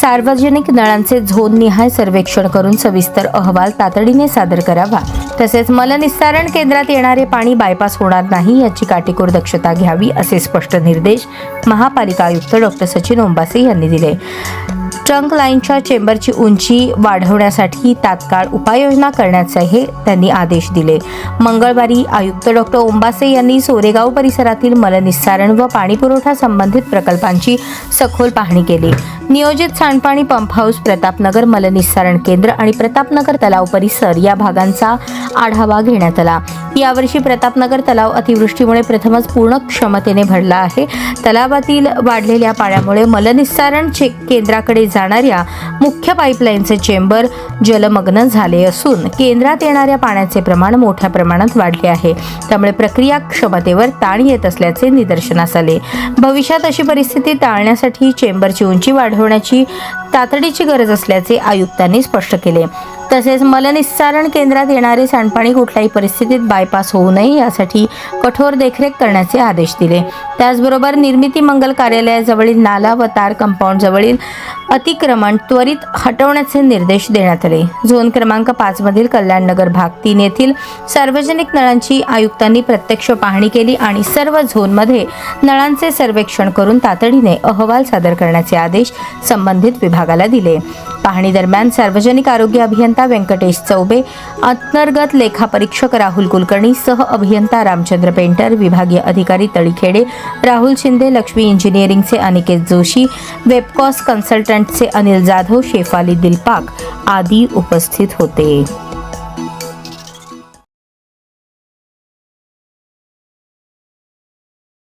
सार्वजनिक नळांचे झोननिहाय सर्वेक्षण करून सविस्तर अहवाल तातडीने सादर करावा, तसेच मलनिस्सारण केंद्रात येणारे पाणी बायपास होणार नाही याची काटेकोर दक्षता घ्यावी असे स्पष्ट निर्देश महापालिका आयुक्त डॉक्टर सचिन ओंबासे यांनी दिले. ट्रंक लाईनच्या चेंबरची उंची वाढवण्यासाठी तात्काळ उपाययोजना करण्याचे त्यांनी आदेश दिले. मंगळवारी आयुक्त डॉक्टर ओंबासे यांनी सोरेगाव परिसरातील मलनिस्सारण व पाणीपुरवठा संबंधित प्रकल्पांची सखोल पाहणी केली. नियोजित सांडपाणी पंप हाऊस, प्रतापनगर मलनिस्सारण केंद्र आणि प्रतापनगर तलाव परिसर या भागांचा आढावा घेण्यात आला. यावर्षी प्रतापनगर तलाव अतिवृष्टीमुळे प्रथमच पूर्ण क्षमतेने भरला आहे. तलावातील वाढलेल्या पाण्यामुळे मलनिस्सारण केंद्राकडे जाणाऱ्या मुख्य पाईपलाईनचे चेंबर जलमग्न झाले असून केंद्रात येणाऱ्या पाण्याचे प्रमाण मोठ्या प्रमाणात वाढले आहे. त्यामुळे प्रक्रिया क्षमतेवर ताण येत असल्याचे निदर्शनास आले. भविष्यात अशी परिस्थिती टाळण्यासाठी चेंबरची उंची वाढवण्याची तातडीची गरज असल्याचे आयुक्तांनी स्पष्ट केले. तसेच मलनिस्सारण केंद्रात येणारे सांडपाणी कुठल्याही परिस्थितीत बायपास होऊ नये यासाठी कठोर देखरेख करण्याचे आदेश दिले. त्याचबरोबर निर्मिती मंगल कार्यालयाजवळील नाला व तार कंपाऊंड जवळील अतिक्रमण त्वरित हटवण्याचे निर्देश देण्यात आले. झोन क्रमांक 5 मधील कल्याणनगर भाग 3 येथील सार्वजनिक नळांची आयुक्तांनी प्रत्यक्ष पाहणी केली आणि सर्व झोनमध्ये नळांचे सर्वेक्षण करून तातडीने अहवाल सादर करण्याचे आदेश संबंधित विभागाला दिले. पाहणी दरम्यान सार्वजनिक आरोग्य अभियंता व्यंकटेश चौबे, अंतर्गत लेखापरीक्षक राहुल कुलकर्णी सह अभियंता रामचंद्र पेंटर, विभागीय अधिकारी तळीखेडे राहुल शिंदे, लक्ष्मी इंजिनिअरिंगचे अनिकेत जोशी, वेबकॉस कन्सल्टंटचे अनिल जाधव, शेफाली दिलपाक आदी उपस्थित होते.